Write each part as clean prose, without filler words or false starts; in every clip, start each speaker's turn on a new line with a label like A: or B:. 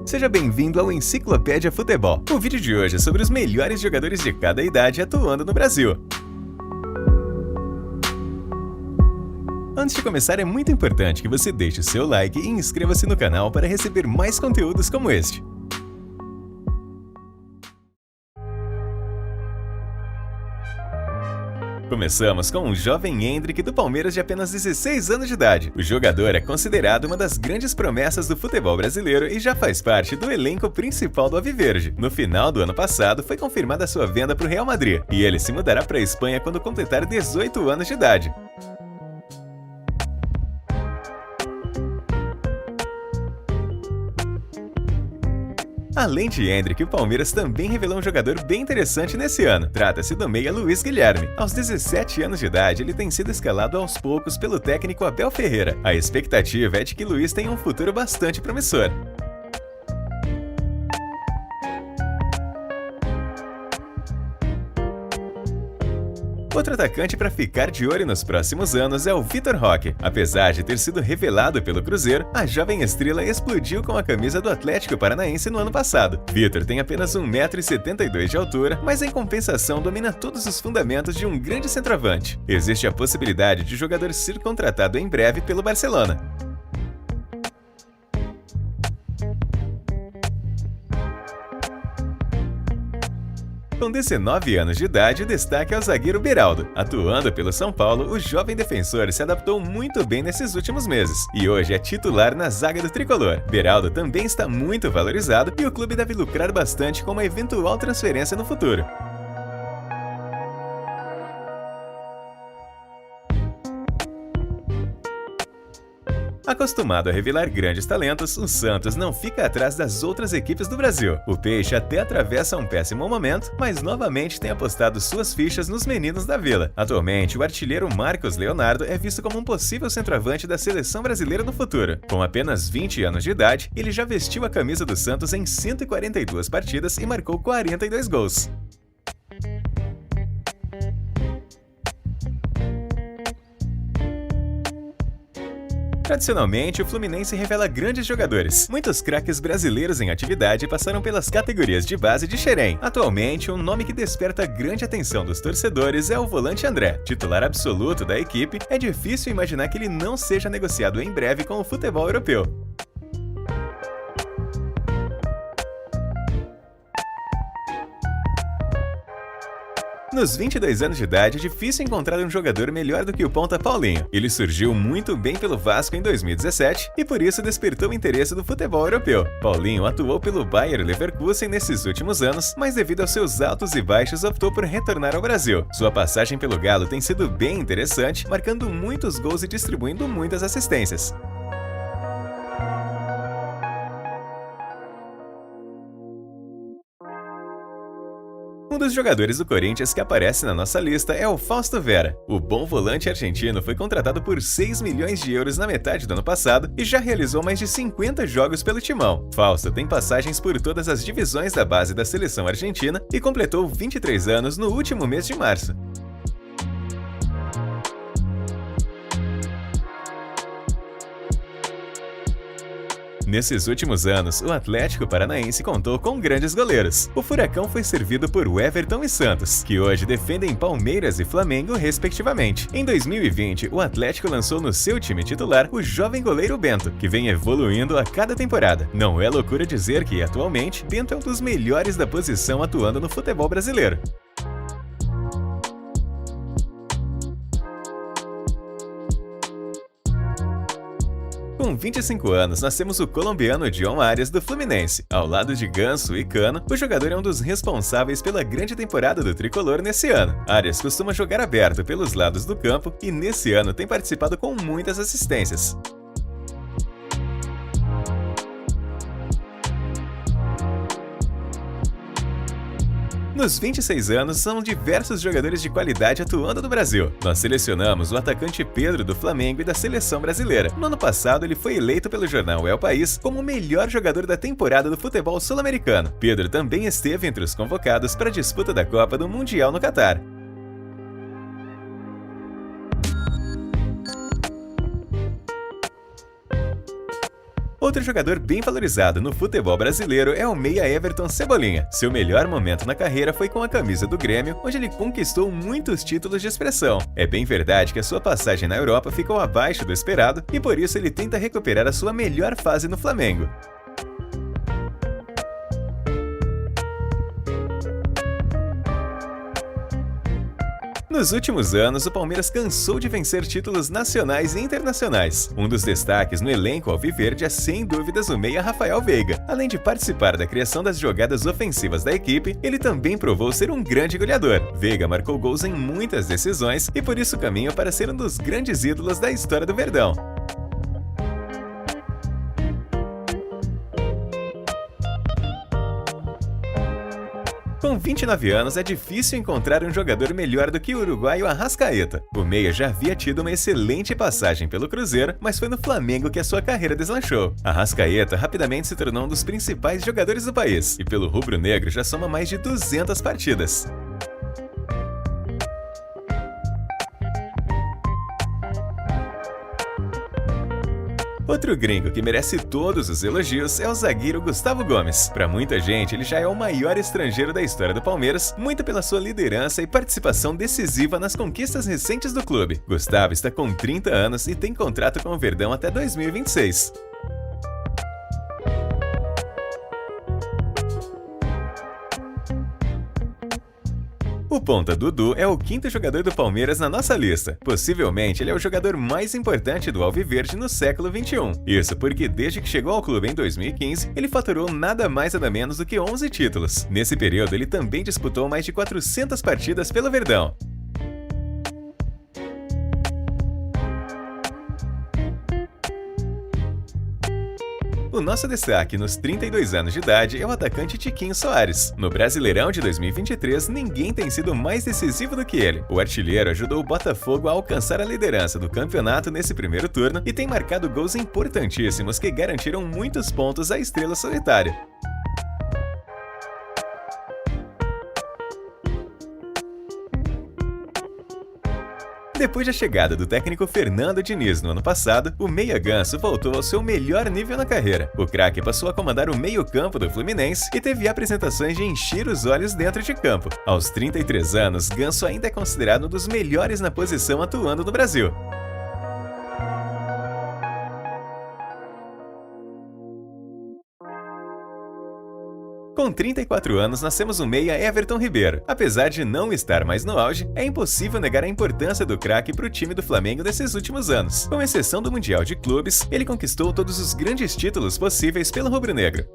A: Seja bem-vindo ao Enciclopédia Futebol. O vídeo de hoje é sobre os melhores jogadores de cada idade atuando no Brasil. Antes de começar, é muito importante que você deixe o seu like e inscreva-se no canal para receber mais conteúdos como este. Começamos com o jovem Endrick do Palmeiras de apenas 16 anos de idade. O jogador é considerado uma das grandes promessas do futebol brasileiro e já faz parte do elenco principal do Alviverde. No final do ano passado, foi confirmada sua venda para o Real Madrid, e ele se mudará para a Espanha quando completar 18 anos de idade. Além de Endrick, o Palmeiras também revelou um jogador bem interessante nesse ano. Trata-se do meia Luiz Guilherme. Aos 17 anos de idade, ele tem sido escalado aos poucos pelo técnico Abel Ferreira. A expectativa é de que Luiz tenha um futuro bastante promissor. Outro atacante para ficar de olho nos próximos anos é o Vitor Roque. Apesar de ter sido revelado pelo Cruzeiro, a jovem estrela explodiu com a camisa do Atlético Paranaense no ano passado. Vitor tem apenas 1,72 m de altura, mas em compensação domina todos os fundamentos de um grande centroavante. Existe a possibilidade de o jogador ser contratado em breve pelo Barcelona. Com 19 anos de idade, o destaque é o zagueiro Beraldo. Atuando pelo São Paulo, o jovem defensor se adaptou muito bem nesses últimos meses e hoje é titular na zaga do tricolor. Beraldo também está muito valorizado e o clube deve lucrar bastante com uma eventual transferência no futuro. Acostumado a revelar grandes talentos, o Santos não fica atrás das outras equipes do Brasil. O Peixe até atravessa um péssimo momento, mas novamente tem apostado suas fichas nos meninos da Vila. Atualmente, o artilheiro Marcos Leonardo é visto como um possível centroavante da seleção brasileira no futuro. Com apenas 20 anos de idade, ele já vestiu a camisa do Santos em 142 partidas e marcou 42 gols. Tradicionalmente, o Fluminense revela grandes jogadores. Muitos craques brasileiros em atividade passaram pelas categorias de base de Xerém. Atualmente, um nome que desperta grande atenção dos torcedores é o volante André. Titular absoluto da equipe, é difícil imaginar que ele não seja negociado em breve com o futebol europeu. Nos 22 anos de idade, é difícil encontrar um jogador melhor do que o ponta Paulinho. Ele surgiu muito bem pelo Vasco em 2017 e por isso despertou o interesse do futebol europeu. Paulinho atuou pelo Bayer Leverkusen nesses últimos anos, mas devido aos seus altos e baixos optou por retornar ao Brasil. Sua passagem pelo Galo tem sido bem interessante, marcando muitos gols e distribuindo muitas assistências. Um dos jogadores do Corinthians que aparece na nossa lista é o Fausto Vera. O bom volante argentino foi contratado por 6 milhões de euros na metade do ano passado e já realizou mais de 50 jogos pelo Timão. Fausto tem passagens por todas as divisões da base da seleção argentina e completou 23 anos no último mês de março. Nesses últimos anos, o Atlético Paranaense contou com grandes goleiros. O Furacão foi servido por Everton e Santos, que hoje defendem Palmeiras e Flamengo, respectivamente. Em 2020, o Atlético lançou no seu time titular o jovem goleiro Bento, que vem evoluindo a cada temporada. Não é loucura dizer que, atualmente, Bento é um dos melhores da posição atuando no futebol brasileiro. Com 25 anos, nós temos o colombiano John Arias do Fluminense. Ao lado de Ganso e Cano, o jogador é um dos responsáveis pela grande temporada do tricolor nesse ano. Arias costuma jogar aberto pelos lados do campo e nesse ano tem participado com muitas assistências. Nos 26 anos, são diversos jogadores de qualidade atuando no Brasil. Nós selecionamos o atacante Pedro do Flamengo e da seleção brasileira. No ano passado, ele foi eleito pelo jornal El País como o melhor jogador da temporada do futebol sul-americano. Pedro também esteve entre os convocados para a disputa da Copa do Mundial no Catar. Outro jogador bem valorizado no futebol brasileiro é o meia Everton Cebolinha. Seu melhor momento na carreira foi com a camisa do Grêmio, onde ele conquistou muitos títulos de expressão. É bem verdade que a sua passagem na Europa ficou abaixo do esperado e por isso ele tenta recuperar a sua melhor fase no Flamengo. Nos últimos anos, o Palmeiras cansou de vencer títulos nacionais e internacionais. Um dos destaques no elenco alviverde é sem dúvidas o meia Rafael Veiga. Além de participar da criação das jogadas ofensivas da equipe, ele também provou ser um grande goleador. Veiga marcou gols em muitas decisões e por isso caminha para ser um dos grandes ídolos da história do Verdão. Com 29 anos, é difícil encontrar um jogador melhor do que o uruguaio Arrascaeta. O meia já havia tido uma excelente passagem pelo Cruzeiro, mas foi no Flamengo que a sua carreira deslanchou. Arrascaeta rapidamente se tornou um dos principais jogadores do país, e pelo rubro-negro já soma mais de 200 partidas. Outro gringo que merece todos os elogios é o zagueiro Gustavo Gomes. Para muita gente, ele já é o maior estrangeiro da história do Palmeiras, muito pela sua liderança e participação decisiva nas conquistas recentes do clube. Gustavo está com 30 anos e tem contrato com o Verdão até 2026. O ponta Dudu é o quinto jogador do Palmeiras na nossa lista. Possivelmente, ele é o jogador mais importante do Alviverde no século XXI. Isso porque desde que chegou ao clube em 2015, ele faturou nada mais nada menos do que 11 títulos. Nesse período, ele também disputou mais de 400 partidas pelo Verdão. O nosso destaque nos 32 anos de idade é o atacante Tiquinho Soares. No Brasileirão de 2023, ninguém tem sido mais decisivo do que ele. O artilheiro ajudou o Botafogo a alcançar a liderança do campeonato nesse primeiro turno e tem marcado gols importantíssimos que garantiram muitos pontos à estrela solitária. Depois da chegada do técnico Fernando Diniz no ano passado, o meia Ganso voltou ao seu melhor nível na carreira. O craque passou a comandar o meio-campo do Fluminense e teve apresentações de encher os olhos dentro de campo. Aos 33 anos, Ganso ainda é considerado um dos melhores na posição atuando no Brasil. Com 34 anos, nascemos o meia Everton Ribeiro. Apesar de não estar mais no auge, é impossível negar a importância do craque para o time do Flamengo nesses últimos anos. Com exceção do Mundial de Clubes, ele conquistou todos os grandes títulos possíveis pelo rubro-negro.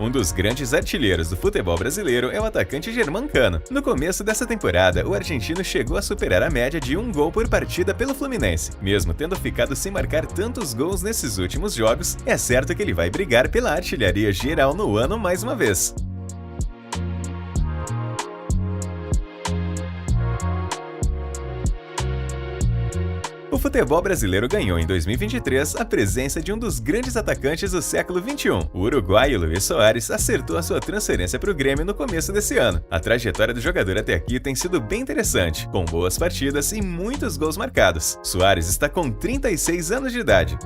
A: Um dos grandes artilheiros do futebol brasileiro é o atacante Germancano. No começo dessa temporada, o argentino chegou a superar a média de 1 gol por partida pelo Fluminense. Mesmo tendo ficado sem marcar tantos gols nesses últimos jogos, é certo que ele vai brigar pela artilharia geral no ano mais uma vez. O futebol brasileiro ganhou em 2023 a presença de um dos grandes atacantes do século XXI. O uruguaio Luis Soares acertou a sua transferência para o Grêmio no começo desse ano. A trajetória do jogador até aqui tem sido bem interessante, com boas partidas e muitos gols marcados. Soares está com 36 anos de idade.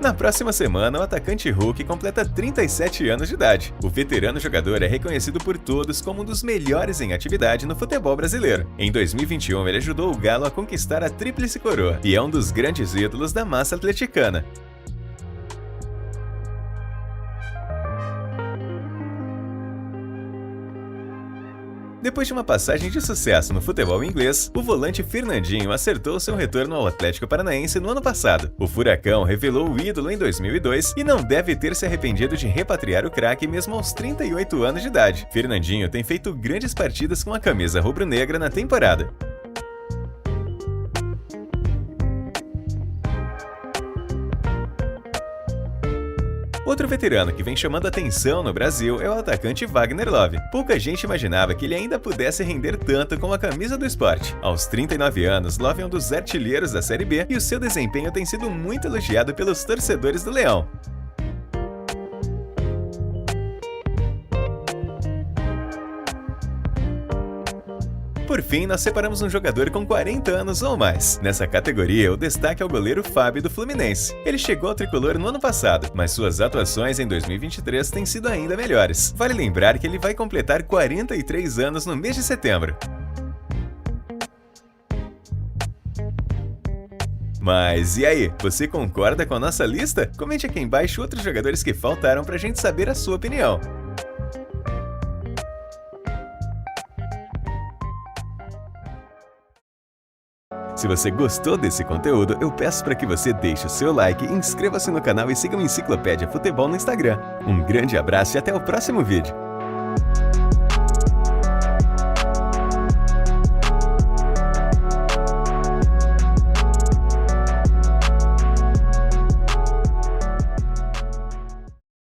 A: Na próxima semana, o atacante Hulk completa 37 anos de idade. O veterano jogador é reconhecido por todos como um dos melhores em atividade no futebol brasileiro. Em 2021, ele ajudou o Galo a conquistar a Tríplice Coroa e é um dos grandes ídolos da massa atleticana. Depois de uma passagem de sucesso no futebol inglês, o volante Fernandinho acertou seu retorno ao Atlético Paranaense no ano passado. O Furacão revelou o ídolo em 2002 e não deve ter se arrependido de repatriar o craque mesmo aos 38 anos de idade. Fernandinho tem feito grandes partidas com a camisa rubro-negra na temporada. Outro veterano que vem chamando atenção no Brasil é o atacante Wagner Love. Pouca gente imaginava que ele ainda pudesse render tanto com a camisa do esporte. Aos 39 anos, Love é um dos artilheiros da Série B e o seu desempenho tem sido muito elogiado pelos torcedores do Leão. Por fim, nós separamos um jogador com 40 anos ou mais. Nessa categoria, o destaque é o goleiro Fábio do Fluminense. Ele chegou ao tricolor no ano passado, mas suas atuações em 2023 têm sido ainda melhores. Vale lembrar que ele vai completar 43 anos no mês de setembro. Mas e aí, você concorda com a nossa lista? Comente aqui embaixo outros jogadores que faltaram pra gente saber a sua opinião. Se você gostou desse conteúdo, eu peço para que você deixe o seu like, inscreva-se no canal e siga o Enciclopédia Futebol no Instagram. Um grande abraço e até o próximo vídeo!